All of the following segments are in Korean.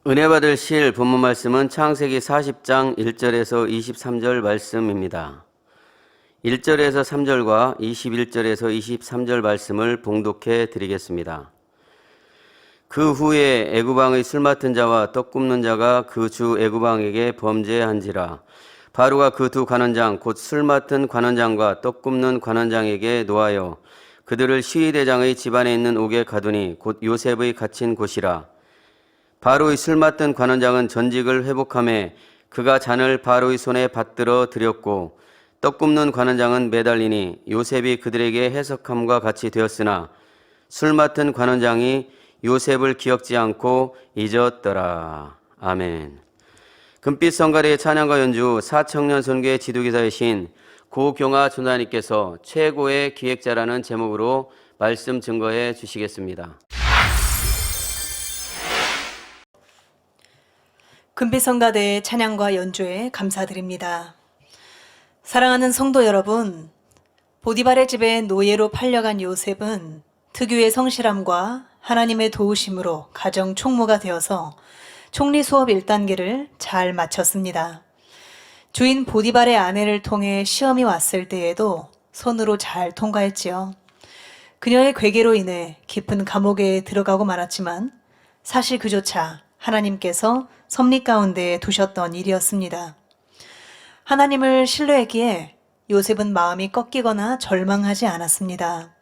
은혜 받을 실 본문 말씀은 창세기 40장 1절에서 23절 말씀입니다. 1절에서 3절과 21절에서 23절 말씀을 봉독해 드리겠습니다. 그 후에 애굽 왕의 술 맡은 자와 떡 굽는 자가 그 주 애굽 왕에게 범죄한지라. 바로가 그 두 관원장 곧 술 맡은 관원장과 떡 굽는 관원장에게 노하여 그들을 시위대장의 집안에 있는 옥에 가두니 곧 요셉의 갇힌 곳이라. 바로의 술 맡은 관원장은 전직을 회복하매 그가 잔을 바로의 손에 받들어 드렸고, 떡 굽는 관원장은 매달리니 요셉이 그들에게 해석함과 같이 되었으나 술 맡은 관원장이 요셉을 기억지 않고 잊었더라. 아멘. 금빛 성가래의 찬양과 연주 사청년 선교회 지도기사이신 고경아 전사님께서 최고의 기획자라는 제목으로 말씀 증거해 주시겠습니다. 금빛성가대의 찬양과 연주에 감사드립니다. 사랑하는 성도 여러분, 보디발의 집에 노예로 팔려간 요셉은 특유의 성실함과 하나님의 도우심으로 가정 총무가 되어서 총리 수업 1단계를 잘 마쳤습니다. 주인 보디발의 아내를 통해 시험이 왔을 때에도 손으로 잘 통과했지요. 그녀의 괴계로 인해 깊은 감옥에 들어가고 말았지만 사실 그조차 하나님께서 섭리 가운데 두셨던 일이었습니다. 하나님을 신뢰했기에 요셉은 마음이 꺾이거나 절망하지 않았습니다.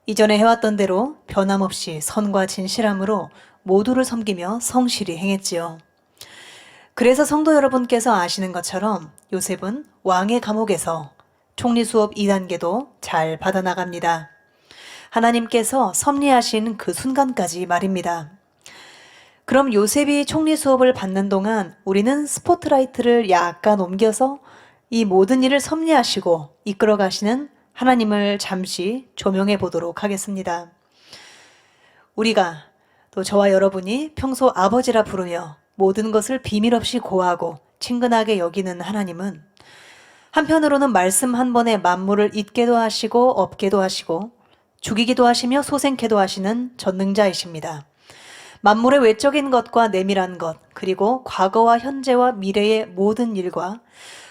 이전에 해왔던 대로 변함없이 선과 진실함으로 모두를 섬기며 성실히 행했지요. 그래서 성도 여러분께서 아시는 것처럼 요셉은 왕의 감옥에서 총리 수업 2단계도 잘 받아나갑니다. 하나님께서 섭리하신 그 순간까지 말입니다. 그럼 요셉이 총리 수업을 받는 동안 우리는 스포트라이트를 약간 옮겨서 이 모든 일을 섭리하시고 이끌어 가시는 하나님을 잠시 조명해 보도록 하겠습니다. 우리가 또 저와 여러분이 평소 아버지라 부르며 모든 것을 비밀 없이 고하고 친근하게 여기는 하나님은 한편으로는 말씀 한 번에 만물을 잇게도 하시고 없게도 하시고 죽이기도 하시며 소생케도 하시는 전능자이십니다. 만물의 외적인 것과 내밀한 것, 그리고 과거와 현재와 미래의 모든 일과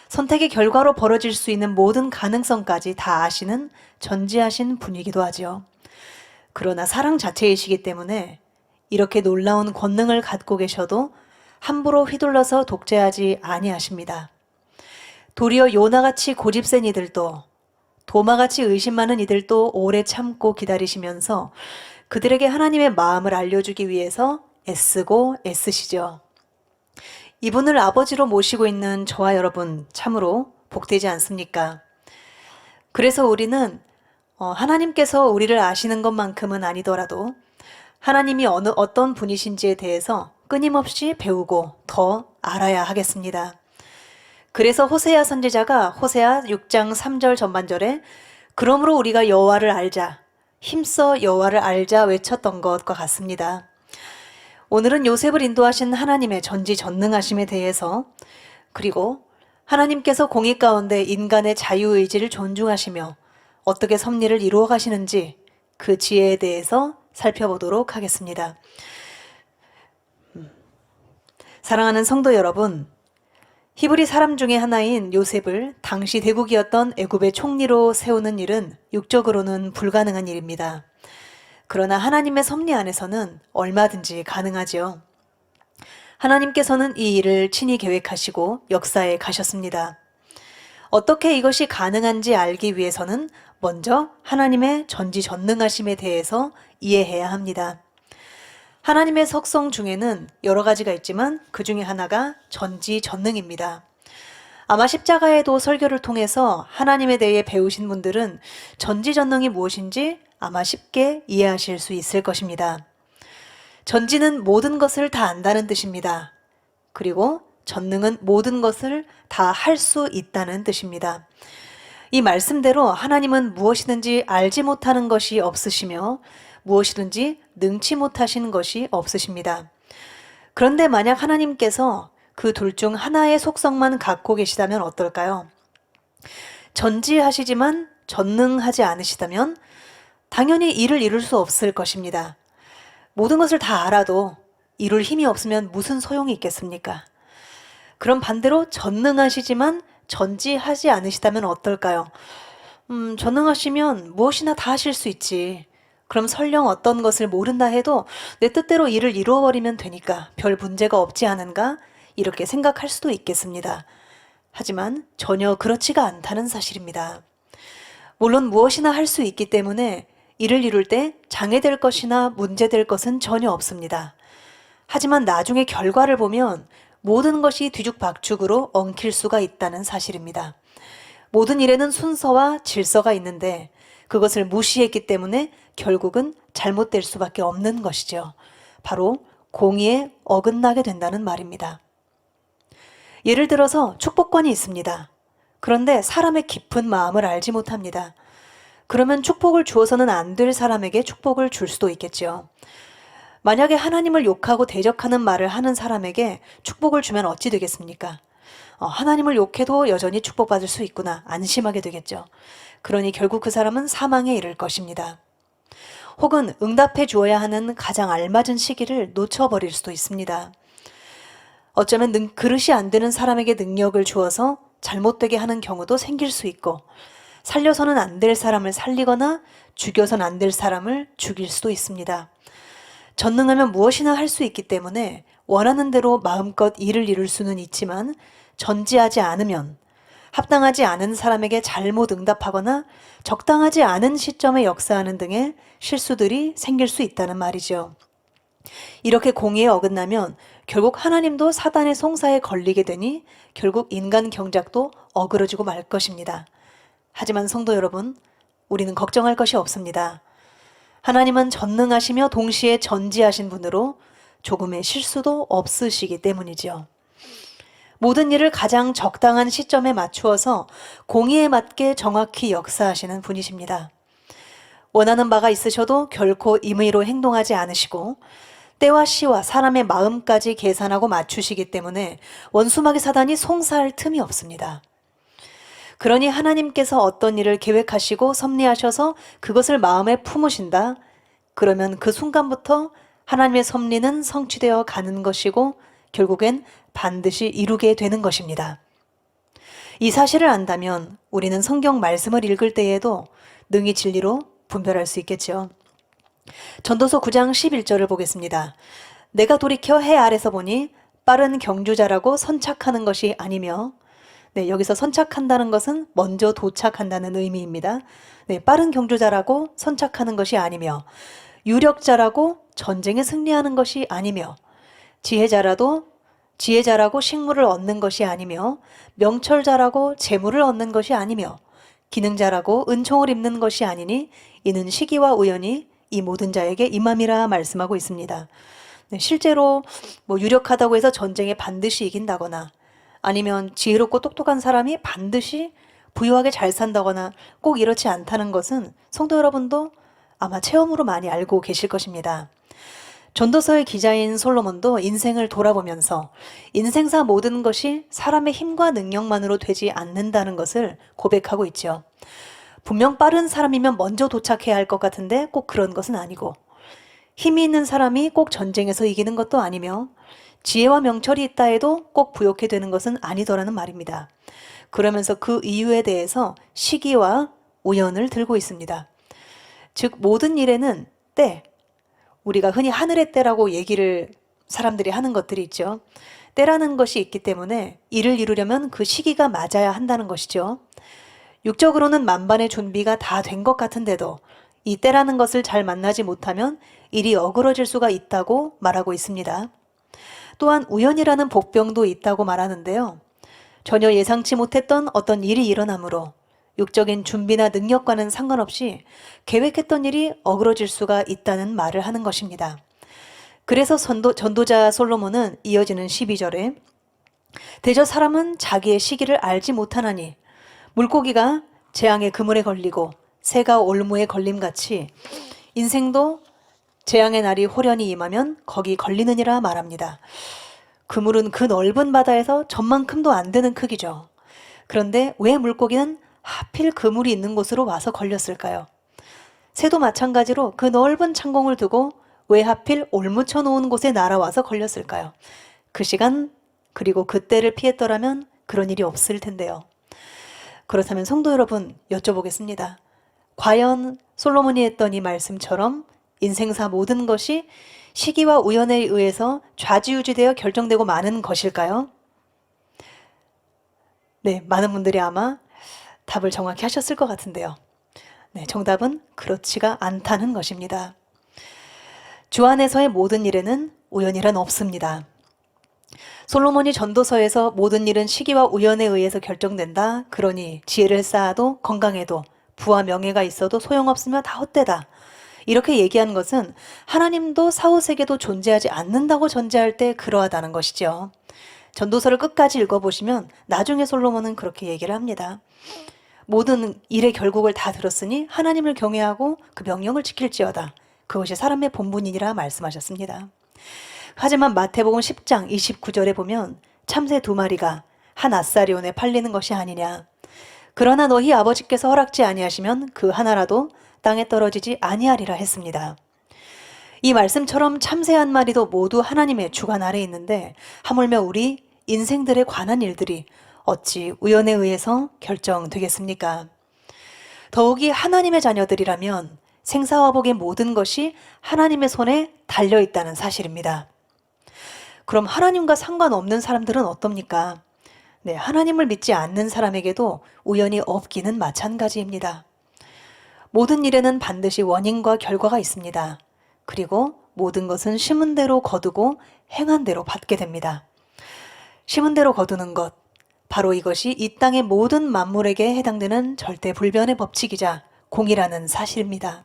선택의 결과로 벌어질 수 있는 모든 가능성까지 다 아시는 전지하신 분이기도 하죠. 그러나 사랑 자체이시기 때문에 이렇게 놀라운 권능을 갖고 계셔도 함부로 휘둘러서 독재하지 아니하십니다. 도리어 요나같이 고집센 이들도 도마같이 의심 많은 이들도 오래 참고 기다리시면서 그들에게 하나님의 마음을 알려주기 위해서 애쓰고 애쓰시죠. 이분을 아버지로 모시고 있는 저와 여러분 참으로 복되지 않습니까? 그래서 우리는 하나님께서 우리를 아시는 것만큼은 아니더라도 하나님이 어떤 분이신지에 대해서 끊임없이 배우고 더 알아야 하겠습니다. 그래서 호세아 선지자가 호세아 6장 3절 전반절에 그러므로 우리가 여호와를 알자, 힘써 여호와를 알자 외쳤던 것과 같습니다. 오늘은 요셉을 인도하신 하나님의 전지전능하심에 대해서, 그리고 하나님께서 공의 가운데 인간의 자유의지를 존중하시며 어떻게 섭리를 이루어 가시는지 그 지혜에 대해서 살펴보도록 하겠습니다. 사랑하는 성도 여러분, 히브리 사람 중에 하나인 요셉을 당시 대국이었던 애굽의 총리로 세우는 일은 육적으로는 불가능한 일입니다. 그러나 하나님의 섭리 안에서는 얼마든지 가능하지요. 하나님께서는 이 일을 친히 계획하시고 역사에 가셨습니다. 어떻게 이것이 가능한지 알기 위해서는 먼저 하나님의 전지전능하심에 대해서 이해해야 합니다. 하나님의 속성 중에는 여러 가지가 있지만 그 중에 하나가 전지전능입니다. 아마 십자가에도 설교를 통해서 하나님에 대해 배우신 분들은 전지전능이 무엇인지 아마 쉽게 이해하실 수 있을 것입니다. 전지는 모든 것을 다 안다는 뜻입니다. 그리고 전능은 모든 것을 다 할 수 있다는 뜻입니다. 이 말씀대로 하나님은 무엇이든지 알지 못하는 것이 없으시며 무엇이든지 능치 못하시는 것이 없으십니다. 그런데 만약 하나님께서 그 둘 중 하나의 속성만 갖고 계시다면 어떨까요? 전지하시지만 전능하지 않으시다면 당연히 이를 이룰 수 없을 것입니다. 모든 것을 다 알아도 이룰 힘이 없으면 무슨 소용이 있겠습니까? 그럼 반대로 전능하시지만 전지하지 않으시다면 어떨까요? 전능하시면 무엇이나 다 하실 수 있지. 그럼 설령 어떤 것을 모른다 해도 내 뜻대로 일을 이루어버리면 되니까 별 문제가 없지 않은가? 이렇게 생각할 수도 있겠습니다. 하지만 전혀 그렇지가 않다는 사실입니다. 물론 무엇이나 할 수 있기 때문에 일을 이룰 때 장애될 것이나 문제될 것은 전혀 없습니다. 하지만 나중에 결과를 보면 모든 것이 뒤죽박죽으로 엉킬 수가 있다는 사실입니다. 모든 일에는 순서와 질서가 있는데 그것을 무시했기 때문에 결국은 잘못될 수밖에 없는 것이죠. 바로 공의에 어긋나게 된다는 말입니다. 예를 들어서 축복권이 있습니다. 그런데 사람의 깊은 마음을 알지 못합니다. 그러면 축복을 주어서는 안 될 사람에게 축복을 줄 수도 있겠죠. 만약에 하나님을 욕하고 대적하는 말을 하는 사람에게 축복을 주면 어찌 되겠습니까? 하나님을 욕해도 여전히 축복받을 수 있구나 안심하게 되겠죠. 그러니 결국 그 사람은 사망에 이를 것입니다. 혹은 응답해 주어야 하는 가장 알맞은 시기를 놓쳐버릴 수도 있습니다. 어쩌면 그릇이 안 되는 사람에게 능력을 주어서 잘못되게 하는 경우도 생길 수 있고 살려서는 안 될 사람을 살리거나 죽여서는 안 될 사람을 죽일 수도 있습니다. 전능하면 무엇이나 할 수 있기 때문에 원하는 대로 마음껏 일을 이룰 수는 있지만 전지하지 않으면 합당하지 않은 사람에게 잘못 응답하거나 적당하지 않은 시점에 역사하는 등의 실수들이 생길 수 있다는 말이죠. 이렇게 공의에 어긋나면 결국 하나님도 사단의 송사에 걸리게 되니 결국 인간 경작도 어그러지고 말 것입니다. 하지만 성도 여러분, 우리는 걱정할 것이 없습니다. 하나님은 전능하시며 동시에 전지하신 분으로 조금의 실수도 없으시기 때문이지요. 모든 일을 가장 적당한 시점에 맞추어서 공의에 맞게 정확히 역사하시는 분이십니다. 원하는 바가 있으셔도 결코 임의로 행동하지 않으시고 때와 시와 사람의 마음까지 계산하고 맞추시기 때문에 원수마귀 사단이 송사할 틈이 없습니다. 그러니 하나님께서 어떤 일을 계획하시고 섭리하셔서 그것을 마음에 품으신다. 그러면 그 순간부터 하나님의 섭리는 성취되어 가는 것이고 결국엔 반드시 이루게 되는 것입니다. 이 사실을 안다면 우리는 성경 말씀을 읽을 때에도 능히 진리로 분별할 수 있겠죠. 전도서 9장 11절을 보겠습니다. 내가 돌이켜 해 아래서 보니 빠른 경주자라고 선착하는 것이 아니며, 여기서 선착한다는 것은 먼저 도착한다는 의미입니다. 빠른 경주자라고 선착하는 것이 아니며, 유력자라고 전쟁에 승리하는 것이 아니며, 지혜자라고 식물을 얻는 것이 아니며, 명철자라고 재물을 얻는 것이 아니며, 기능자라고 은총을 입는 것이 아니니 이는 시기와 우연이 이 모든 자에게 임함이라 말씀하고 있습니다. 실제로 유력하다고 해서 전쟁에 반드시 이긴다거나 아니면 지혜롭고 똑똑한 사람이 반드시 부유하게 잘 산다거나 꼭 이렇지 않다는 것은 성도 여러분도 아마 체험으로 많이 알고 계실 것입니다. 전도서의 기자인 솔로몬도 인생을 돌아보면서 인생사 모든 것이 사람의 힘과 능력만으로 되지 않는다는 것을 고백하고 있죠. 분명 빠른 사람이면 먼저 도착해야 할 것 같은데 꼭 그런 것은 아니고, 힘이 있는 사람이 꼭 전쟁에서 이기는 것도 아니며, 지혜와 명철이 있다 해도 꼭 부욕해 되는 것은 아니더라는 말입니다. 그러면서 그 이유에 대해서 시기와 우연을 들고 있습니다. 즉 모든 일에는 때, 우리가 흔히 하늘의 때라고 얘기를 사람들이 하는 것들이 있죠. 때라는 것이 있기 때문에 일을 이루려면 그 시기가 맞아야 한다는 것이죠. 육적으로는 만반의 준비가 다 된 것 같은데도 이 때라는 것을 잘 만나지 못하면 일이 어그러질 수가 있다고 말하고 있습니다. 또한 우연이라는 복병도 있다고 말하는데요. 전혀 예상치 못했던 어떤 일이 일어나므로 육적인 준비나 능력과는 상관없이 계획했던 일이 어그러질 수가 있다는 말을 하는 것입니다. 그래서 전도자 솔로몬은 이어지는 12절에 대저 사람은 자기의 시기를 알지 못하나니 물고기가 재앙의 그물에 걸리고 새가 올무에 걸림같이 인생도 재앙의 날이 호련히 임하면 거기 걸리느니라 말합니다. 그물은 그 넓은 바다에서 전만큼도 안 되는 크기죠. 그런데 왜 물고기는 하필 그물이 있는 곳으로 와서 걸렸을까요? 새도 마찬가지로 그 넓은 창공을 두고 왜 하필 올무쳐 놓은 곳에 날아와서 걸렸을까요? 그 시간 그리고 그때를 피했더라면 그런 일이 없을 텐데요. 그렇다면 성도 여러분, 여쭤보겠습니다. 과연 솔로몬이 했던 이 말씀처럼 인생사 모든 것이 시기와 우연에 의해서 좌지우지되어 결정되고 마는 것일까요? 네, 많은 분들이 아마 답을 정확히 하셨을 것 같은데요. 네, 정답은 그렇지가 않다는 것입니다. 주 안에서의 모든 일에는 우연이란 없습니다. 솔로몬이 전도서에서 모든 일은 시기와 우연에 의해서 결정된다. 그러니 지혜를 쌓아도 건강해도 부와 명예가 있어도 소용없으며 다 헛되다. 이렇게 얘기한 것은 하나님도 사후세계도 존재하지 않는다고 전제할 때 그러하다는 것이죠. 전도서를 끝까지 읽어보시면 나중에 솔로몬은 그렇게 얘기를 합니다. 모든 일의 결국을 다 들었으니 하나님을 경외하고 그 명령을 지킬지어다. 그것이 사람의 본분이니라 말씀하셨습니다. 하지만 마태복음 10장 29절에 보면 참새 2마리가 한 아사리온에 팔리는 것이 아니냐. 그러나 너희 아버지께서 허락지 아니하시면 그 하나라도 땅에 떨어지지 아니하리라 했습니다. 이 말씀처럼 참새 한 마리도 모두 하나님의 주관 아래에 있는데 하물며 우리 인생들에 관한 일들이 어찌 우연에 의해서 결정되겠습니까? 더욱이 하나님의 자녀들이라면 생사와 복의 모든 것이 하나님의 손에 달려있다는 사실입니다. 그럼 하나님과 상관없는 사람들은 어떻습니까? 네, 하나님을 믿지 않는 사람에게도 우연이 없기는 마찬가지입니다. 모든 일에는 반드시 원인과 결과가 있습니다. 그리고 모든 것은 심은 대로 거두고 행한 대로 받게 됩니다. 심은 대로 거두는 것, 바로 이것이 이 땅의 모든 만물에게 해당되는 절대불변의 법칙이자 공이라는 사실입니다.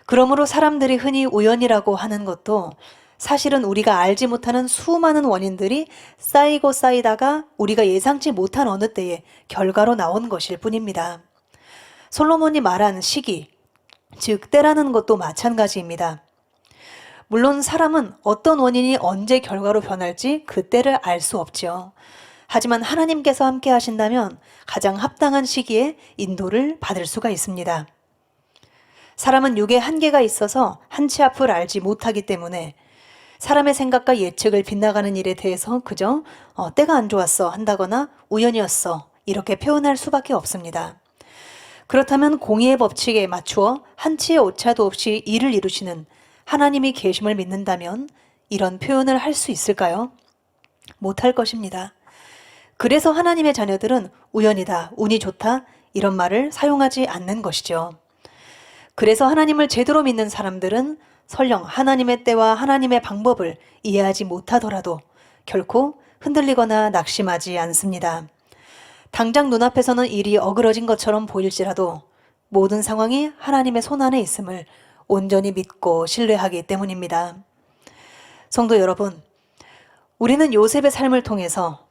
그러므로 사람들이 흔히 우연이라고 하는 것도 사실은 우리가 알지 못하는 수많은 원인들이 쌓이고 쌓이다가 우리가 예상치 못한 어느 때에 결과로 나온 것일 뿐입니다. 솔로몬이 말한 시기, 즉 때라는 것도 마찬가지입니다. 물론 사람은 어떤 원인이 언제 결과로 변할지 그 때를 알 수 없죠. 하지만 하나님께서 함께 하신다면 가장 합당한 시기에 인도를 받을 수가 있습니다. 사람은 육의 한계가 있어서 한치 앞을 알지 못하기 때문에 사람의 생각과 예측을 빗나가는 일에 대해서 그저 때가 안 좋았어 한다거나 우연이었어 이렇게 표현할 수밖에 없습니다. 그렇다면 공의의 법칙에 맞추어 한치의 오차도 없이 일을 이루시는 하나님이 계심을 믿는다면 이런 표현을 할 수 있을까요? 못할 것입니다. 그래서 하나님의 자녀들은 우연이다, 운이 좋다 이런 말을 사용하지 않는 것이죠. 그래서 하나님을 제대로 믿는 사람들은 설령 하나님의 때와 하나님의 방법을 이해하지 못하더라도 결코 흔들리거나 낙심하지 않습니다. 당장 눈앞에서는 일이 어그러진 것처럼 보일지라도 모든 상황이 하나님의 손 안에 있음을 온전히 믿고 신뢰하기 때문입니다. 성도 여러분, 우리는 요셉의 삶을 통해서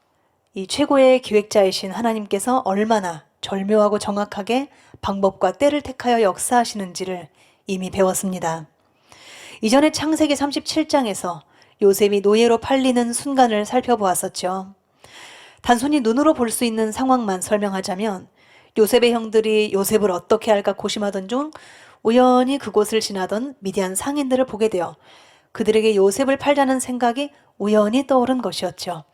이 최고의 기획자이신 하나님께서 얼마나 절묘하고 정확하게 방법과 때를 택하여 역사하시는지를 이미 배웠습니다. 이전에 창세기 37장에서 요셉이 노예로 팔리는 순간을 살펴보았었죠. 단순히 눈으로 볼 수 있는 상황만 설명하자면 요셉의 형들이 요셉을 어떻게 할까 고심하던 중 우연히 그곳을 지나던 미디안 상인들을 보게 되어 그들에게 요셉을 팔자는 생각이 우연히 떠오른 것이었죠.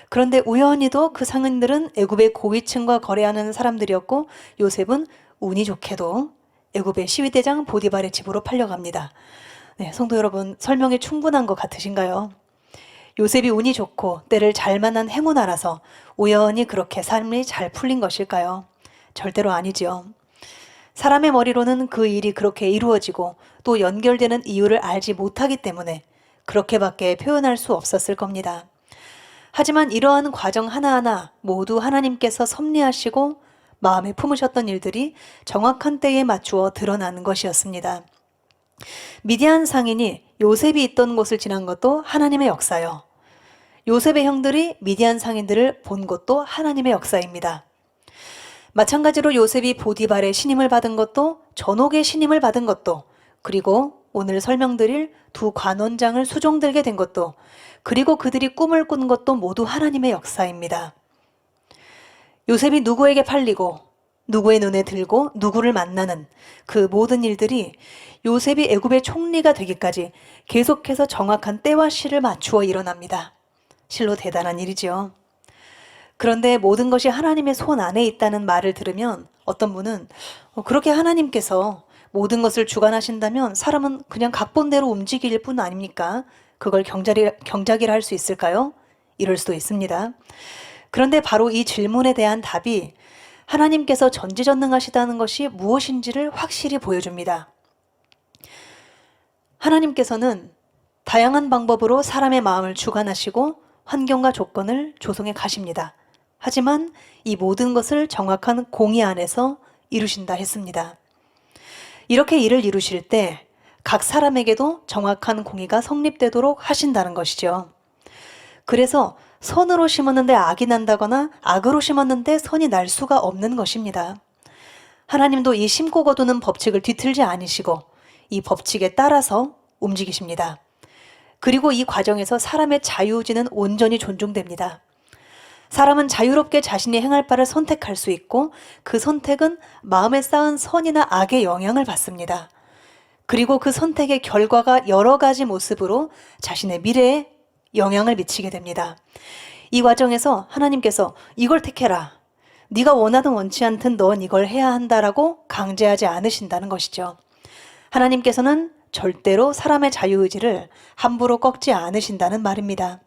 그런데 우연히도 그 상인들은 애굽의 고위층과 거래하는 사람들이었고 요셉은 운이 좋게도 애굽의 시위대장 보디발의 집으로 팔려갑니다. 네, 성도 여러분, 설명이 충분한 것 같으신가요? 요셉이 운이 좋고 때를 잘 만난 행운아라서 우연히 그렇게 삶이 잘 풀린 것일까요? 절대로 아니지요. 사람의 머리로는 그 일이 그렇게 이루어지고 또 연결되는 이유를 알지 못하기 때문에 그렇게밖에 표현할 수 없었을 겁니다. 하지만 이러한 과정 하나하나 모두 하나님께서 섭리하시고 마음에 품으셨던 일들이 정확한 때에 맞추어 드러나는 것이었습니다. 미디안 상인이 요셉이 있던 곳을 지난 것도 하나님의 역사요. 요셉의 형들이 미디안 상인들을 본 것도 하나님의 역사입니다. 마찬가지로 요셉이 보디발의 신임을 받은 것도 전옥의 신임을 받은 것도 그리고 오늘 설명드릴 두 관원장을 수종들게 된 것도 그리고 그들이 꿈을 꾼 것도 모두 하나님의 역사입니다. 요셉이 누구에게 팔리고 누구의 눈에 들고 누구를 만나는 그 모든 일들이 요셉이 애굽의 총리가 되기까지 계속해서 정확한 때와 시를 맞추어 일어납니다. 실로 대단한 일이죠. 그런데 모든 것이 하나님의 손 안에 있다는 말을 들으면 어떤 분은 그렇게 하나님께서 모든 것을 주관하신다면 사람은 그냥 각본대로 움직일 뿐 아닙니까? 그걸 경작이라 할 수 있을까요? 이럴 수도 있습니다. 그런데 바로 이 질문에 대한 답이 하나님께서 전지전능하시다는 것이 무엇인지를 확실히 보여줍니다. 하나님께서는 다양한 방법으로 사람의 마음을 주관하시고 환경과 조건을 조성해 가십니다. 하지만 이 모든 것을 정확한 공의 안에서 이루신다 했습니다. 이렇게 일을 이루실 때 각 사람에게도 정확한 공의가 성립되도록 하신다는 것이죠. 그래서 선으로 심었는데 악이 난다거나 악으로 심었는데 선이 날 수가 없는 것입니다. 하나님도 이 심고 거두는 법칙을 뒤틀지 않으시고 이 법칙에 따라서 움직이십니다. 그리고 이 과정에서 사람의 자유의지는 온전히 존중됩니다. 사람은 자유롭게 자신이 행할 바를 선택할 수 있고 그 선택은 마음에 쌓은 선이나 악의 영향을 받습니다. 그리고 그 선택의 결과가 여러 가지 모습으로 자신의 미래에 영향을 미치게 됩니다. 이 과정에서 하나님께서 이걸 택해라. 네가 원하든 원치 않든 넌 이걸 해야 한다라고 강제하지 않으신다는 것이죠. 하나님께서는 절대로 사람의 자유의지를 함부로 꺾지 않으신다는 말입니다.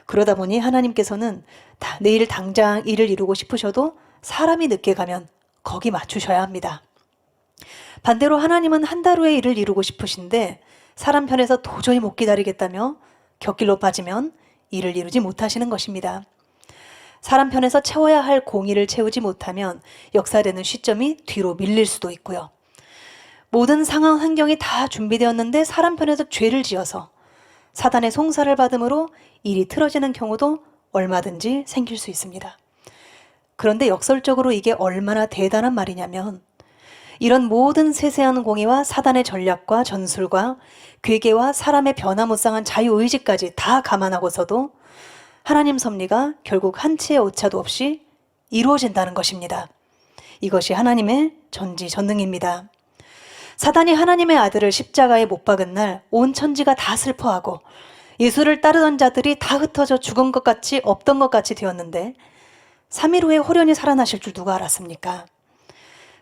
그러다 보니 하나님께서는 내일 당장 일을 이루고 싶으셔도 사람이 늦게 가면 거기 맞추셔야 합니다. 반대로 하나님은 한 달 후에 일을 이루고 싶으신데 사람 편에서 도저히 못 기다리겠다며 곁길로 빠지면 일을 이루지 못하시는 것입니다. 사람 편에서 채워야 할 공의를 채우지 못하면 역사되는 시점이 뒤로 밀릴 수도 있고요. 모든 상황 환경이 다 준비되었는데 사람 편에서 죄를 지어서 사단의 송사를 받음으로 일이 틀어지는 경우도 얼마든지 생길 수 있습니다. 그런데 역설적으로 이게 얼마나 대단한 말이냐면 이런 모든 세세한 공의와 사단의 전략과 전술과 괴계와 사람의 변화무쌍한 자유의지까지 다 감안하고서도 하나님 섭리가 결국 한치의 오차도 없이 이루어진다는 것입니다. 이것이 하나님의 전지전능입니다. 사단이 하나님의 아들을 십자가에 못 박은 날 온 천지가 다 슬퍼하고 예수를 따르던 자들이 다 흩어져 죽은 것 같이 없던 것 같이 되었는데 3일 후에 호련히 살아나실 줄 누가 알았습니까?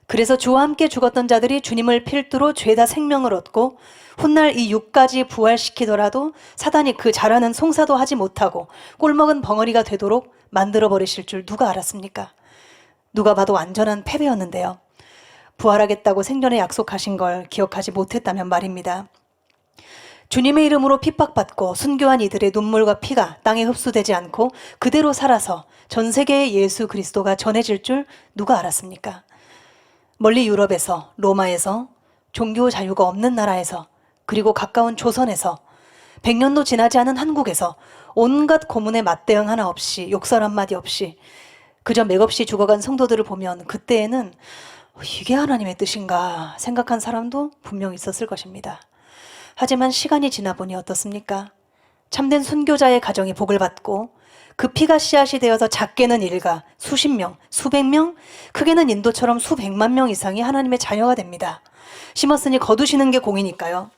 그래서 주와 함께 죽었던 자들이 주님을 필두로 죄다 생명을 얻고 훗날 이 육까지 부활시키더라도 사단이 그 잘하는 송사도 하지 못하고 꼴먹은 벙어리가 되도록 만들어버리실 줄 누가 알았습니까? 누가 봐도 완전한 패배였는데요. 부활하겠다고 생전에 약속하신 걸 기억하지 못했다면 말입니다. 주님의 이름으로 핍박받고 순교한 이들의 눈물과 피가 땅에 흡수되지 않고 그대로 살아서 전 세계에 예수 그리스도가 전해질 줄 누가 알았습니까? 멀리 유럽에서, 로마에서, 종교 자유가 없는 나라에서, 그리고 가까운 조선에서, 100년도 지나지 않은 한국에서 온갖 고문의 맞대응 하나 없이, 욕설 한마디 없이 그저 맥없이 죽어간 성도들을 보면 그때에는 이게 하나님의 뜻인가 생각한 사람도 분명 있었을 것입니다. 하지만 시간이 지나 보니 어떻습니까? 참된 순교자의 가정이 복을 받고 그 피가 씨앗이 되어서 작게는 일가, 수십 명, 수백 명, 크게는 인도처럼 수백만 명 이상이 하나님의 자녀가 됩니다. 심었으니 거두시는 게 공이니까요.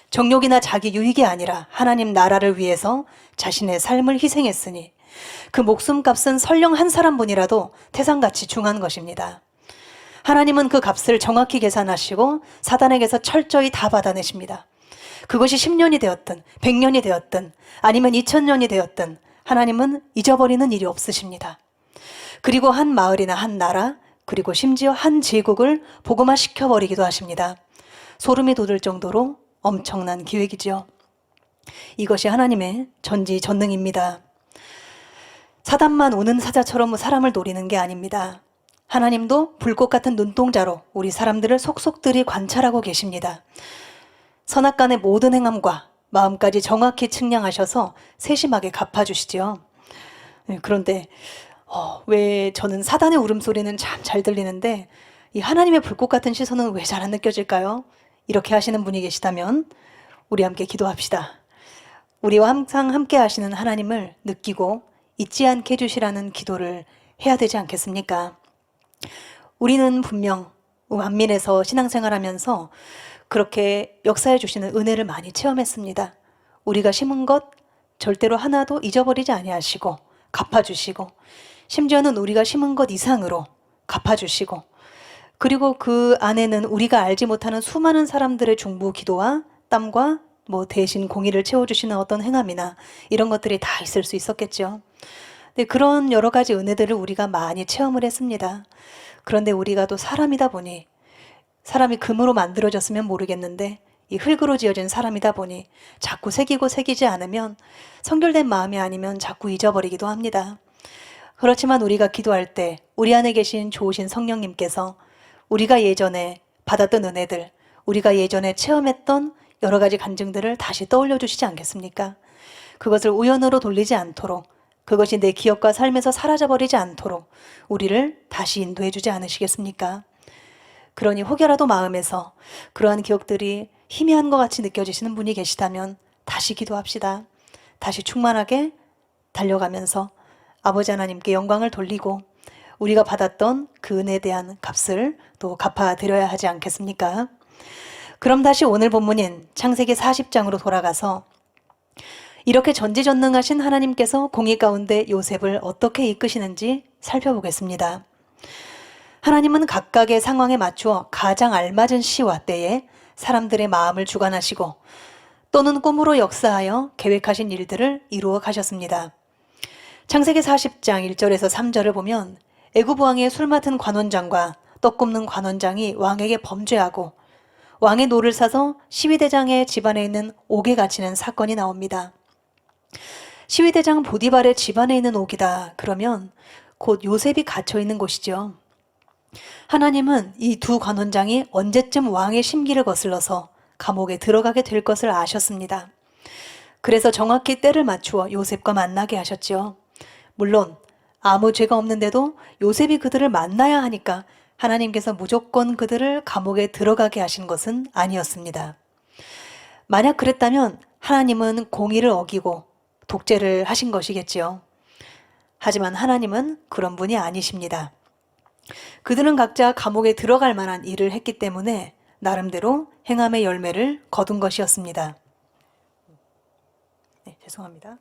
정욕이나 자기 유익이 아니라 하나님 나라를 위해서 자신의 삶을 희생했으니 그 목숨값은 설령 한 사람분이라도 태산같이 중한 것입니다. 하나님은 그 값을 정확히 계산하시고 사단에게서 철저히 다 받아내십니다. 그것이 10년이 되었든 100년이 되었든 아니면 2000년이 되었든 하나님은 잊어버리는 일이 없으십니다. 그리고 한 마을이나 한 나라 그리고 심지어 한 제국을 복음화 시켜버리기도 하십니다. 소름이 돋을 정도로 엄청난 기획이죠. 이것이 하나님의 전지전능입니다. 사단만 우는 사자처럼 사람을 노리는 게 아닙니다. 하나님도 불꽃 같은 눈동자로 우리 사람들을 속속들이 관찰하고 계십니다. 선악간의 모든 행함과 마음까지 정확히 측량하셔서 세심하게 갚아주시죠. 그런데 왜 저는 사단의 울음소리는 참 잘 들리는데 이 하나님의 불꽃 같은 시선은 왜 잘 안 느껴질까요? 이렇게 하시는 분이 계시다면 우리 함께 기도합시다. 우리와 항상 함께 하시는 하나님을 느끼고 잊지 않게 해주시라는 기도를 해야 되지 않겠습니까? 우리는 분명 만민에서 신앙생활하면서 그렇게 역사해 주시는 은혜를 많이 체험했습니다. 우리가 심은 것 절대로 하나도 잊어버리지 아니하시고 갚아주시고, 심지어는 우리가 심은 것 이상으로 갚아주시고, 그리고 그 안에는 우리가 알지 못하는 수많은 사람들의 중보 기도와 땀과 대신 공의를 채워주시는 어떤 행함이나 이런 것들이 다 있을 수 있었겠죠. 네, 그런 여러 가지 은혜들을 우리가 많이 체험을 했습니다. 그런데 우리가 또 사람이다 보니, 사람이 금으로 만들어졌으면 모르겠는데 이 흙으로 지어진 사람이다 보니 자꾸 새기고 새기지 않으면 성결된 마음이 아니면 자꾸 잊어버리기도 합니다. 그렇지만 우리가 기도할 때 우리 안에 계신 좋으신 성령님께서 우리가 예전에 받았던 은혜들, 우리가 예전에 체험했던 여러 가지 간증들을 다시 떠올려 주시지 않겠습니까? 그것을 우연으로 돌리지 않도록, 그것이 내 기억과 삶에서 사라져버리지 않도록 우리를 다시 인도해 주지 않으시겠습니까? 그러니 혹여라도 마음에서 그러한 기억들이 희미한 것 같이 느껴지시는 분이 계시다면 다시 기도합시다. 다시 충만하게 달려가면서 아버지 하나님께 영광을 돌리고 우리가 받았던 그 은혜에 대한 값을 또 갚아드려야 하지 않겠습니까? 그럼 다시 오늘 본문인 창세기 40장으로 돌아가서 이렇게 전지전능하신 하나님께서 공의 가운데 요셉을 어떻게 이끄시는지 살펴보겠습니다. 하나님은 각각의 상황에 맞추어 가장 알맞은 시와 때에 사람들의 마음을 주관하시고 또는 꿈으로 역사하여 계획하신 일들을 이루어 가셨습니다. 창세기 40장 1절에서 3절을 보면 애굽 왕의 술 맡은 관원장과 떡 굽는 관원장이 왕에게 범죄하고 왕의 노를 사서 시위대장의 집안에 있는 옥에 갇히는 사건이 나옵니다. 시위대장 보디발의 집안에 있는 옥이다 그러면 곧 요셉이 갇혀 있는 곳이죠. 하나님은 이 두 관원장이 언제쯤 왕의 심기를 거슬러서 감옥에 들어가게 될 것을 아셨습니다. 그래서 정확히 때를 맞추어 요셉과 만나게 하셨죠. 물론 아무 죄가 없는데도 요셉이 그들을 만나야 하니까 하나님께서 무조건 그들을 감옥에 들어가게 하신 것은 아니었습니다. 만약 그랬다면 하나님은 공의를 어기고 독재를 하신 것이겠지요. 하지만 하나님은 그런 분이 아니십니다. 그들은 각자 감옥에 들어갈 만한 일을 했기 때문에 나름대로 행함의 열매를 거둔 것이었습니다. 네, 죄송합니다.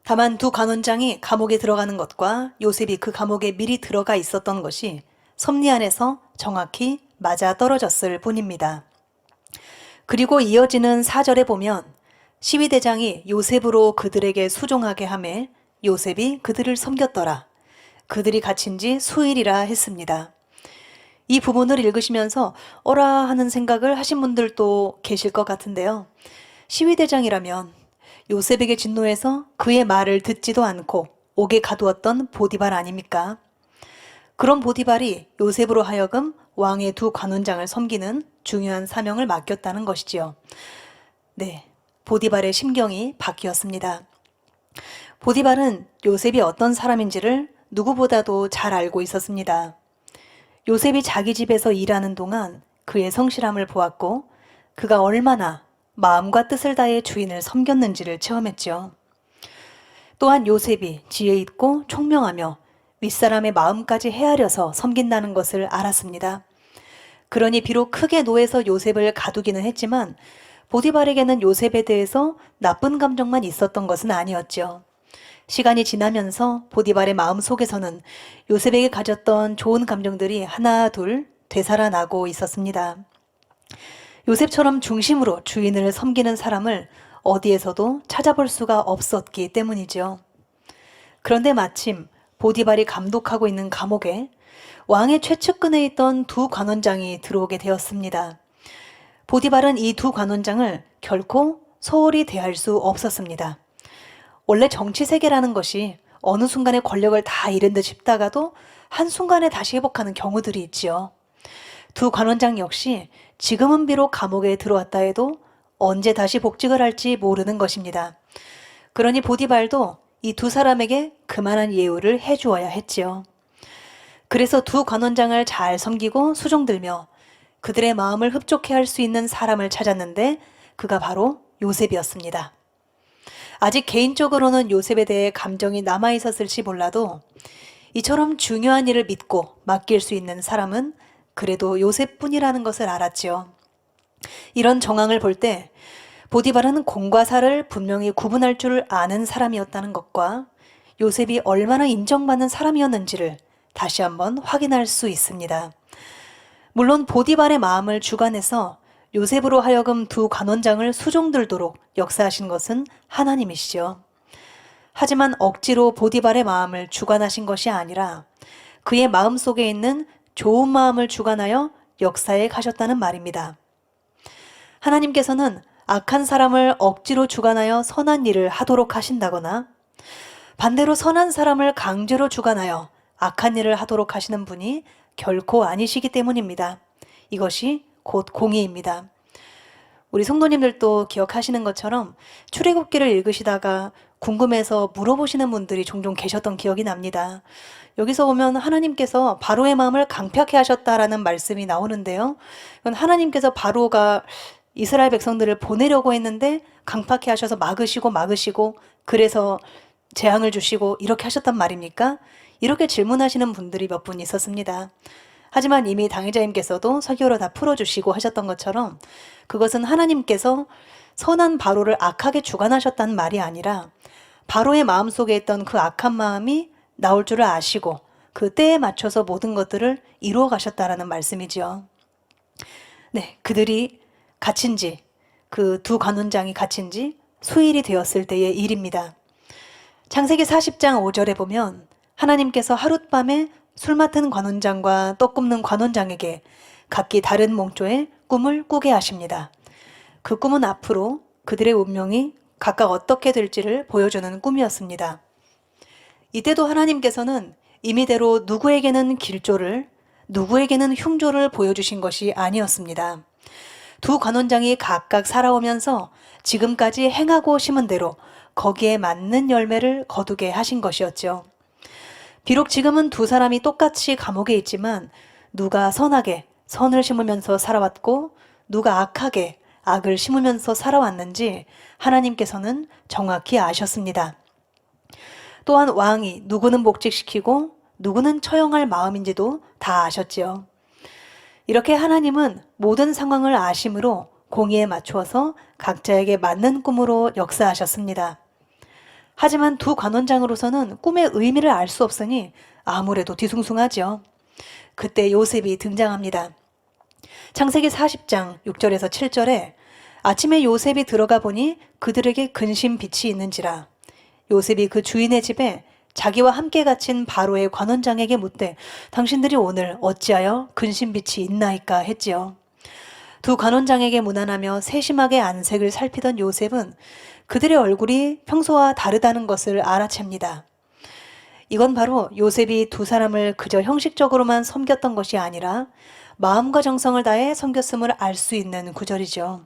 다만 두 관원장이 감옥에 들어가는 것과 요셉이 그 감옥에 미리 들어가 있었던 것이 섭리 안에서 정확히 맞아 떨어졌을 뿐입니다. 그리고 이어지는 4절에 보면 시위대장이 요셉으로 그들에게 수종하게 하매 요셉이 그들을 섬겼더라. 그들이 갇힌 지 수일이라 했습니다. 이 부분을 읽으시면서 어라 하는 생각을 하신 분들도 계실 것 같은데요. 시위대장이라면 요셉에게 진노해서 그의 말을 듣지도 않고 옥에 가두었던 보디발 아닙니까? 그런 보디발이 요셉으로 하여금 왕의 두 관원장을 섬기는 중요한 사명을 맡겼다는 것이지요. 네, 보디발의 심경이 바뀌었습니다. 보디발은 요셉이 어떤 사람인지를 누구보다도 잘 알고 있었습니다. 요셉이 자기 집에서 일하는 동안 그의 성실함을 보았고 그가 얼마나 마음과 뜻을 다해 주인을 섬겼는지를 체험했죠. 또한 요셉이 지혜 있고 총명하며 윗사람의 마음까지 헤아려서 섬긴다는 것을 알았습니다. 그러니 비록 크게 노해서 요셉을 가두기는 했지만 보디발에게는 요셉에 대해서 나쁜 감정만 있었던 것은 아니었죠. 시간이 지나면서 보디발의 마음 속에서는 요셉에게 가졌던 좋은 감정들이 하나 둘 되살아나고 있었습니다. 요셉처럼 중심으로 주인을 섬기는 사람을 어디에서도 찾아볼 수가 없었기 때문이죠. 그런데 마침 보디발이 감독하고 있는 감옥에 왕의 최측근에 있던 두 관원장이 들어오게 되었습니다. 보디발은 이 두 관원장을 결코 소홀히 대할 수 없었습니다. 원래 정치 세계라는 것이 어느 순간에 권력을 다 잃은 듯 싶다가도 한순간에 다시 회복하는 경우들이 있지요. 두 관원장 역시 지금은 비록 감옥에 들어왔다 해도 언제 다시 복직을 할지 모르는 것입니다. 그러니 보디발도 이 두 사람에게 그만한 예우를 해주어야 했지요. 그래서 두 관원장을 잘 섬기고 수종들며 그들의 마음을 흡족해 할 수 있는 사람을 찾았는데 그가 바로 요셉이었습니다. 아직 개인적으로는 요셉에 대해 감정이 남아있었을지 몰라도 이처럼 중요한 일을 믿고 맡길 수 있는 사람은 그래도 요셉뿐이라는 것을 알았지요. 이런 정황을 볼 때 보디발은 공과 사를 분명히 구분할 줄 아는 사람이었다는 것과 요셉이 얼마나 인정받는 사람이었는지를 다시 한번 확인할 수 있습니다. 물론 보디발의 마음을 주관해서 요셉으로 하여금 두 관원장을 수종들도록 역사하신 것은 하나님이시죠. 하지만 억지로 보디발의 마음을 주관하신 것이 아니라 그의 마음속에 있는 좋은 마음을 주관하여 역사에 가셨다는 말입니다. 하나님께서는 악한 사람을 억지로 주관하여 선한 일을 하도록 하신다거나 반대로 선한 사람을 강제로 주관하여 악한 일을 하도록 하시는 분이 결코 아니시기 때문입니다. 이것이 곧 공의입니다. 우리 성도님들도 기억하시는 것처럼 출애굽기를 읽으시다가 궁금해서 물어보시는 분들이 종종 계셨던 기억이 납니다. 여기서 보면 하나님께서 바로의 마음을 강팍해 하셨다라는 말씀이 나오는데요. 이건 하나님께서 바로가 이스라엘 백성들을 보내려고 했는데 강팍해 하셔서 막으시고 그래서 재앙을 주시고 이렇게 하셨단 말입니까? 이렇게 질문하시는 분들이 몇 분 있었습니다. 하지만 이미 당회자님께서도 설교로 다 풀어주시고 하셨던 것처럼 그것은 하나님께서 선한 바로를 악하게 주관하셨다는 말이 아니라 바로의 마음속에 있던 그 악한 마음이 나올 줄을 아시고 그 때에 맞춰서 모든 것들을 이루어 가셨다라는 말씀이죠. 네, 그들이 갇힌 지, 그 두 관원장이 갇힌 지 수일이 되었을 때의 일입니다. 창세기 40장 5절에 보면 하나님께서 하룻밤에 술 맡은 관원장과 떡 굽는 관원장에게 각기 다른 몽조의 꿈을 꾸게 하십니다. 그 꿈은 앞으로 그들의 운명이 각각 어떻게 될지를 보여주는 꿈이었습니다. 이때도 하나님께서는 임의대로 누구에게는 길조를, 누구에게는 흉조를 보여주신 것이 아니었습니다. 두 관원장이 각각 살아오면서 지금까지 행하고 심은 대로 거기에 맞는 열매를 거두게 하신 것이었죠. 비록 지금은 두 사람이 똑같이 감옥에 있지만 누가 선하게 선을 심으면서 살아왔고 누가 악하게 악을 심으면서 살아왔는지 하나님께서는 정확히 아셨습니다. 또한 왕이 누구는 복직시키고 누구는 처형할 마음인지도 다 아셨지요. 이렇게 하나님은 모든 상황을 아심으로 공의에 맞추어서 각자에게 맞는 꿈으로 역사하셨습니다. 하지만 두 관원장으로서는 꿈의 의미를 알 수 없으니 아무래도 뒤숭숭하죠. 그때 요셉이 등장합니다. 창세기 40장 6절에서 7절에 아침에 요셉이 들어가 보니 그들에게 근심 빛이 있는지라 요셉이 그 주인의 집에 자기와 함께 갇힌 바로의 관원장에게 묻되 당신들이 오늘 어찌하여 근심 빛이 있나이까 했지요. 두 관원장에게 무난하며 세심하게 안색을 살피던 요셉은 그들의 얼굴이 평소와 다르다는 것을 알아챕니다. 이건 바로 요셉이 두 사람을 그저 형식적으로만 섬겼던 것이 아니라 마음과 정성을 다해 섬겼음을 알 수 있는 구절이죠.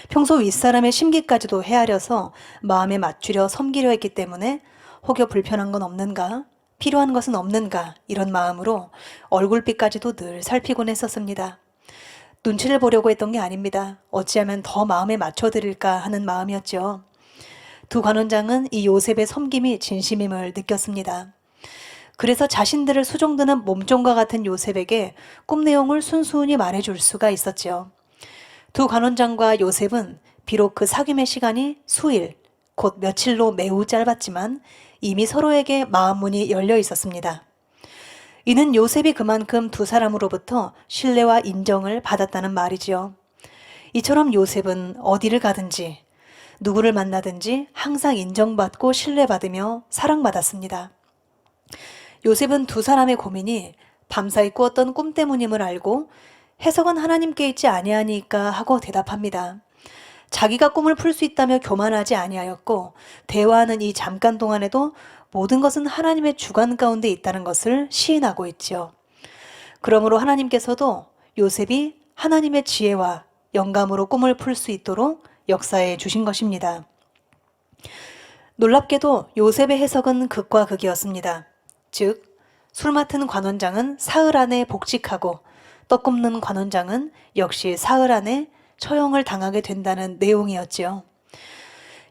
평소 윗사람의 심기까지도 헤아려서 마음에 맞추려 섬기려 했기 때문에 혹여 불편한 건 없는가? 필요한 것은 없는가? 이런 마음으로 얼굴빛까지도 늘 살피곤 했었습니다. 눈치를 보려고 했던 게 아닙니다. 어찌하면 더 마음에 맞춰드릴까 하는 마음이었죠. 두 관원장은 이 요셉의 섬김이 진심임을 느꼈습니다. 그래서 자신들을 수종드는 몸종과 같은 요셉에게 꿈 내용을 순순히 말해줄 수가 있었죠. 두 관원장과 요셉은 비록 그 사귐의 시간이 수일, 곧 며칠로 매우 짧았지만 이미 서로에게 마음문이 열려 있었습니다. 이는 요셉이 그만큼 두 사람으로부터 신뢰와 인정을 받았다는 말이지요. 이처럼 요셉은 어디를 가든지 누구를 만나든지 항상 인정받고 신뢰받으며 사랑받았습니다. 요셉은 두 사람의 고민이 밤사이 꾸었던 꿈 때문임을 알고 해석은 하나님께 있지 아니하니까 하고 대답합니다. 자기가 꿈을 풀 수 있다며 교만하지 아니하였고 대화하는 이 잠깐 동안에도 모든 것은 하나님의 주관 가운데 있다는 것을 시인하고 있지요. 그러므로 하나님께서도 요셉이 하나님의 지혜와 영감으로 꿈을 풀 수 있도록 역사해 주신 것입니다. 놀랍게도 요셉의 해석은 극과 극이었습니다. 즉, 술 맡은 관원장은 사흘 안에 복직하고 떡 굽는 관원장은 역시 사흘 안에 처형을 당하게 된다는 내용이었지요.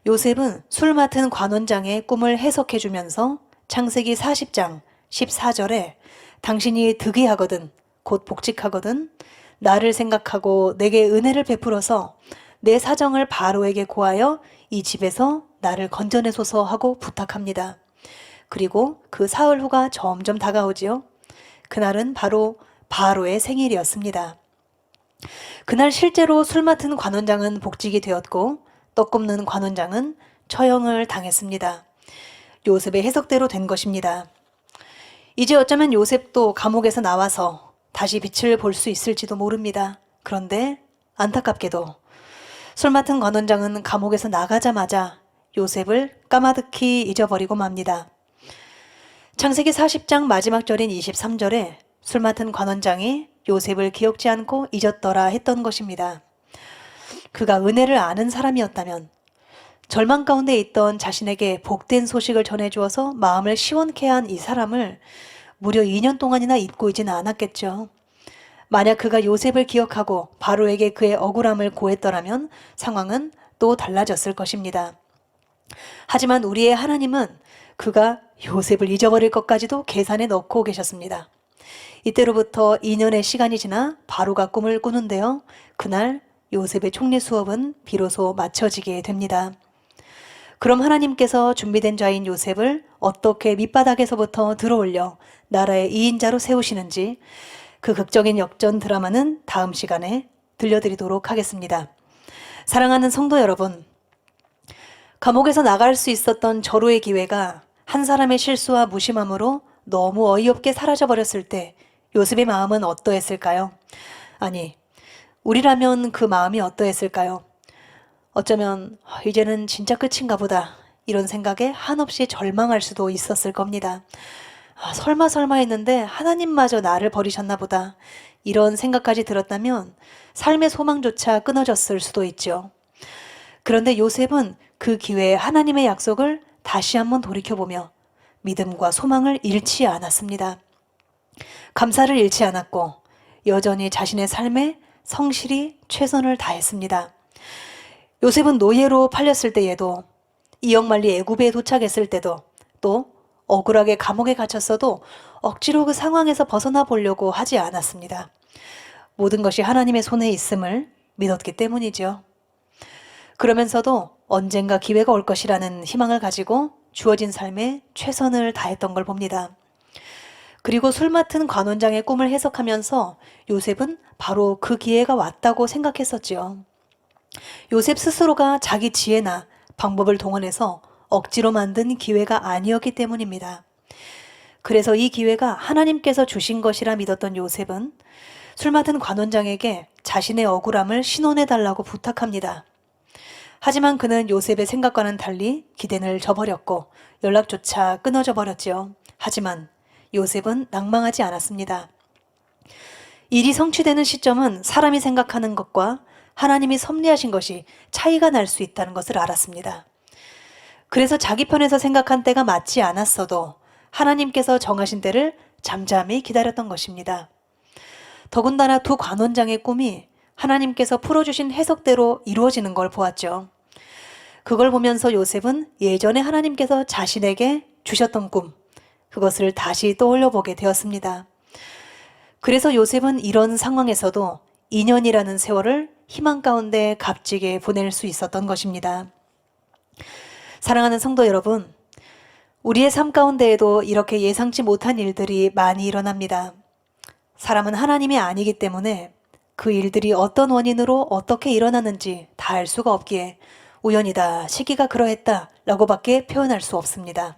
요셉은 술 맡은 관원장의 꿈을 해석해 주면서 창세기 40장 14절에 당신이 득이하거든 곧 복직하거든 나를 생각하고 내게 은혜를 베풀어서 내 사정을 바로에게 고하여 이 집에서 나를 건져내소서 하고 부탁합니다. 그리고 그 사흘 후가 점점 다가오지요. 그날은 바로 바로의 생일이었습니다. 그날 실제로 술 맡은 관원장은 복직이 되었고 떡 굽는 관원장은 처형을 당했습니다. 요셉의 해석대로 된 것입니다. 이제 어쩌면 요셉도 감옥에서 나와서 다시 빛을 볼 수 있을지도 모릅니다. 그런데 안타깝게도 술 맡은 관원장은 감옥에서 나가자마자 요셉을 까마득히 잊어버리고 맙니다. 창세기 40장 마지막 절인 23절에 술 맡은 관원장이 요셉을 기억지 않고 잊었더라 했던 것입니다. 그가 은혜를 아는 사람이었다면 절망 가운데 있던 자신에게 복된 소식을 전해주어서 마음을 시원케 한 이 사람을 무려 2년 동안이나 잊고 있지는 않았겠죠. 만약 그가 요셉을 기억하고 바로에게 그의 억울함을 고했더라면 상황은 또 달라졌을 것입니다. 하지만 우리의 하나님은 그가 요셉을 잊어버릴 것까지도 계산에 넣고 계셨습니다. 이때로부터 2년의 시간이 지나 바로가 꿈을 꾸는데요. 그날 요셉의 총리 수업은 비로소 마쳐지게 됩니다. 그럼 하나님께서 준비된 자인 요셉을 어떻게 밑바닥에서부터 들어올려 나라의 2인자로 세우시는지 그 극적인 역전 드라마는 다음 시간에 들려드리도록 하겠습니다. 사랑하는 성도 여러분, 감옥에서 나갈 수 있었던 절호의 기회가 한 사람의 실수와 무심함으로 너무 어이없게 사라져버렸을 때 요셉의 마음은 어떠했을까요? 아니, 우리라면 그 마음이 어떠했을까요? 어쩌면 이제는 진짜 끝인가 보다 이런 생각에 한없이 절망할 수도 있었을 겁니다. 설마 했는데 하나님마저 나를 버리셨나 보다 이런 생각까지 들었다면 삶의 소망조차 끊어졌을 수도 있죠. 그런데 요셉은 그 기회에 하나님의 약속을 다시 한번 돌이켜보며 믿음과 소망을 잃지 않았습니다. 감사를 잃지 않았고 여전히 자신의 삶에 성실히 최선을 다했습니다. 요셉은 노예로 팔렸을 때에도 이역만리 애굽에 도착했을 때도 또 억울하게 감옥에 갇혔어도 억지로 그 상황에서 벗어나 보려고 하지 않았습니다. 모든 것이 하나님의 손에 있음을 믿었기 때문이죠. 그러면서도 언젠가 기회가 올 것이라는 희망을 가지고 주어진 삶에 최선을 다했던 걸 봅니다. 그리고 술 맡은 관원장의 꿈을 해석하면서 요셉은 바로 그 기회가 왔다고 생각했었지요. 요셉 스스로가 자기 지혜나 방법을 동원해서 억지로 만든 기회가 아니었기 때문입니다. 그래서 이 기회가 하나님께서 주신 것이라 믿었던 요셉은 술 맡은 관원장에게 자신의 억울함을 신원해달라고 부탁합니다. 하지만 그는 요셉의 생각과는 달리 기대를 저버렸고 연락조차 끊어져 버렸지요. 하지만 요셉은 낭망하지 않았습니다. 일이 성취되는 시점은 사람이 생각하는 것과 하나님이 섭리하신 것이 차이가 날 수 있다는 것을 알았습니다. 그래서 자기 편에서 생각한 때가 맞지 않았어도 하나님께서 정하신 때를 잠잠히 기다렸던 것입니다. 더군다나 두 관원장의 꿈이 하나님께서 풀어주신 해석대로 이루어지는 걸 보았죠. 그걸 보면서 요셉은 예전에 하나님께서 자신에게 주셨던 꿈, 그것을 다시 떠올려 보게 되었습니다. 그래서 요셉은 이런 상황에서도 2년이라는 세월을 희망 가운데 값지게 보낼 수 있었던 것입니다. 사랑하는 성도 여러분, 우리의 삶 가운데에도 이렇게 예상치 못한 일들이 많이 일어납니다. 사람은 하나님이 아니기 때문에 그 일들이 어떤 원인으로 어떻게 일어나는지 다 알 수가 없기에 우연이다, 시기가 그러했다 라고밖에 표현할 수 없습니다.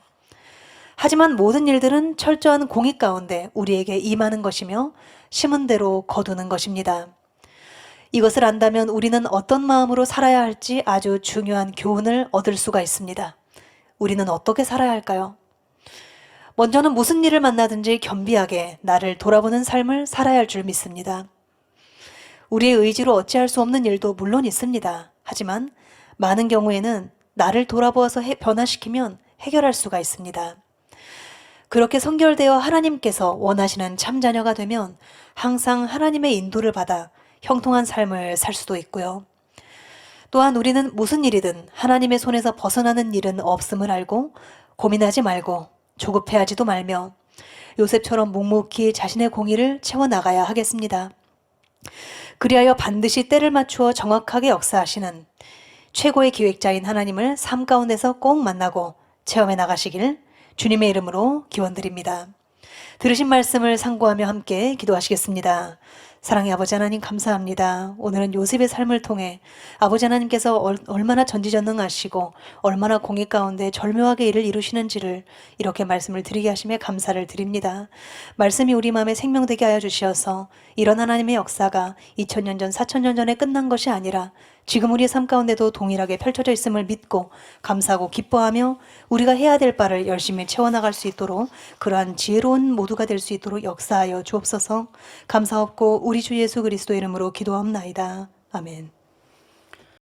하지만 모든 일들은 철저한 공의 가운데 우리에게 임하는 것이며 심은 대로 거두는 것입니다. 이것을 안다면 우리는 어떤 마음으로 살아야 할지 아주 중요한 교훈을 얻을 수가 있습니다. 우리는 어떻게 살아야 할까요? 먼저는 무슨 일을 만나든지 겸비하게 나를 돌아보는 삶을 살아야 할 줄 믿습니다. 우리의 의지로 어찌할 수 없는 일도 물론 있습니다. 하지만 많은 경우에는 나를 돌아보아서 변화시키면 해결할 수가 있습니다. 그렇게 선결되어 하나님께서 원하시는 참자녀가 되면 항상 하나님의 인도를 받아 형통한 삶을 살 수도 있고요. 또한 우리는 무슨 일이든 하나님의 손에서 벗어나는 일은 없음을 알고 고민하지 말고 조급해하지도 말며 요셉처럼 묵묵히 자신의 공의를 채워나가야 하겠습니다. 그리하여 반드시 때를 맞추어 정확하게 역사하시는 최고의 기획자인 하나님을 삶 가운데서 꼭 만나고 체험해 나가시길 주님의 이름으로 기원드립니다. 들으신 말씀을 상고하며 함께 기도하시겠습니다. 사랑의 아버지 하나님 감사합니다. 오늘은 요셉의 삶을 통해 아버지 하나님께서 얼마나 전지전능하시고 얼마나 공의 가운데 절묘하게 일을 이루시는지를 이렇게 말씀을 드리게 하심에 감사를 드립니다. 말씀이 우리 마음에 생명되게 하여 주시어서 이런 하나님의 역사가 2000년 전, 4000년 전에 끝난 것이 아니라 지금 우리의 삶 가운데도 동일하게 펼쳐져 있음을 믿고 감사하고 기뻐하며 우리가 해야 될 바를 열심히 채워나갈 수 있도록 그러한 지혜로운 모두가 될 수 있도록 역사하여 주옵소서. 감사없고 우리 주 예수 그리스도 이름으로 기도합나이다. 아멘.